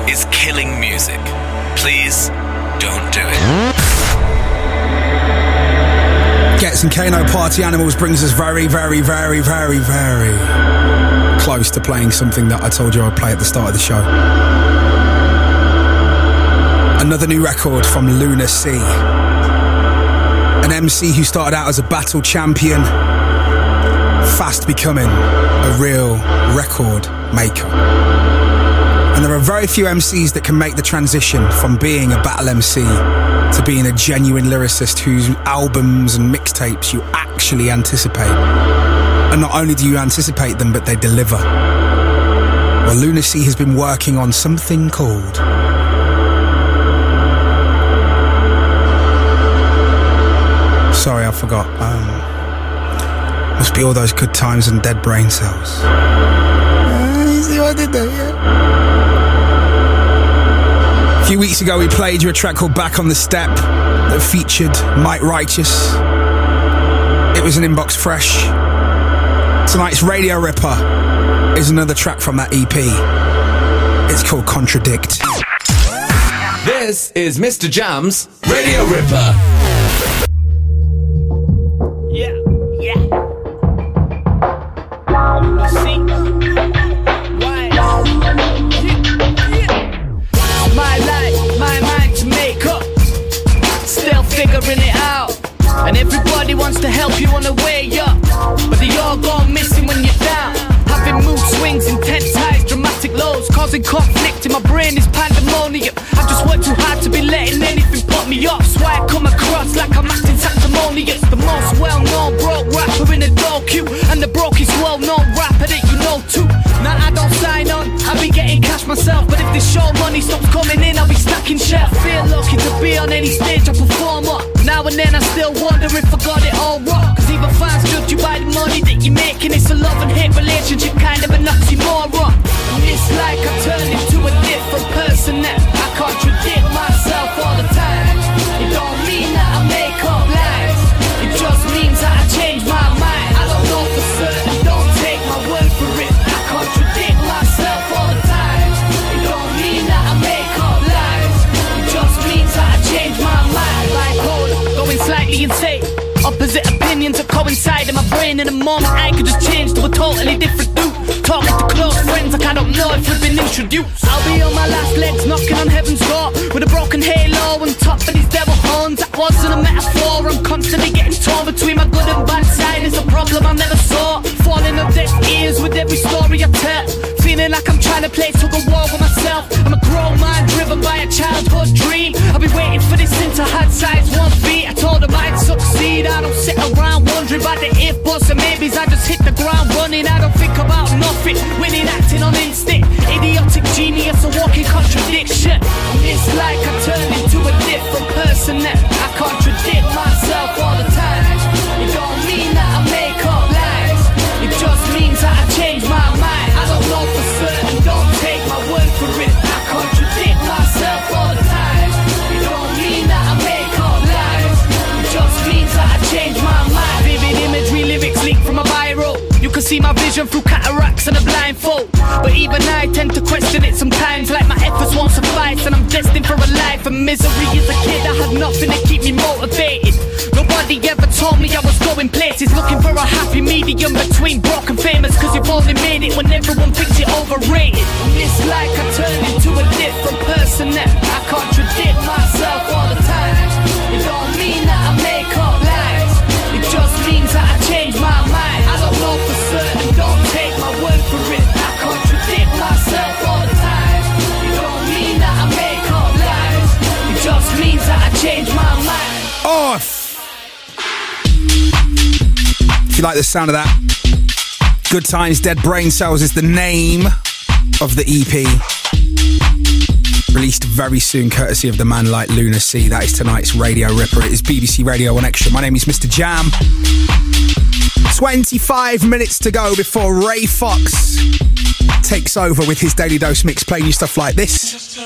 is killing music. Please don't do it. Gets and Kano Party Animals brings us very, very, very, very, very close to playing something that I told you I'd play at the start of the show. Another new record from Lunar C. An MC who started out as a battle champion, fast becoming a real record maker. And there are very few MCs that can make the transition from being a battle MC to being a genuine lyricist whose albums and mixtapes you actually anticipate. And not only do you anticipate them, but they deliver. Well, Lunar C has been working on something called sorry, I forgot. Must be all those good times and dead brain cells. You see what I did there, yeah? A few weeks ago, we played you a track called Back on the Step that featured Mike Righteous. It was an inbox fresh. Tonight's Radio Ripper is another track from that EP. It's called Contradict. This is MistaJam's Radio Ripper. Figuring it out, and everybody wants to help you on the way up, but they all gone missing when you're down. Having mood swings, intense highs, dramatic lows, causing conflict in my brain is pandemonium. I've just worked too hard to be letting anything put me off, so I come across like I'm acting sanctimonious. The most well-known broke rapper in the door queue, and the brokest well-known rapper that you know too. Now I don't sign on, I'll be getting cash myself, but if this show money stops coming in, I'll be stacking shelf. Feel lucky to be on any stage I perform on. Now and then I still wonder if I got it all wrong, cause even fans judge you by the money that you're making. It's a love and hate relationship, kind of an oxymoron. And it's like I turn into a different person now. I contradict myself all the time. It don't mean that I make up lies, it just means that I change my mind. I don't know for certain, don't take my word for it. I contradict myself all the time. It don't mean that I make up lies, it just means that I change my mind. Bipolar, going slightly insane. Opposite opinions are coincide in my brain. In a moment I could just change to a totally different dude. Talking to close friends like I don't know if we've been introduced. I'll be on my last legs knocking on heaven's door with a broken halo on top of these devil horns. That wasn't a metaphor, I'm constantly getting torn between my good and bad side. It's a problem I never saw, falling on deaf ears with every story I tell. Feeling like I'm trying to play tug of war with myself. I'm a grown man driven by a childhood dream. I've been waiting for this since I had size 1 feet. I told them I'd succeed. I don't sit around wondering about the if, buts and maybes. I just hit the ground running. I don't think about nothing, winning, acting on instinct. Idiotic genius, a walking contradiction. And it's like I turn into a different person now. I contradict myself all the time. It don't mean that I make up lies, it just means that I change my mind. I don't know for certain, don't take my word for it. I contradict myself all the time. It don't mean that I make up lies, it just means that I change my mind. Vivid imagery, lyrics leak from a viral. You can see my vision through cataracts and a blindfold, but even I tend to question it sometimes, like my efforts won't suffice and I'm destined for a life of misery. As a kid I had nothing to keep me motivated. Nobody ever told me I was going places, looking for a happy medium between broke and famous, cause you've only made it when everyone thinks you're overrated. And it's like I turn into a different person now. I contradict myself all the time. It don't mean that I make up lies, it just means that I change my mind. I don't know for certain, don't take my word for it. I contradict myself all the time. It don't mean that I make up lies, it just means that I change my mind. Off! If you like the sound of that, Good Times, Dead Brain Cells is the name of the EP. Released very soon, courtesy of the man like Lunar C. That is tonight's Radio Ripper. It is BBC Radio 1 Extra. My name is MistaJam. 25 minutes to go before Ray Fox takes over with his Daily Dose mix, playing you stuff like this.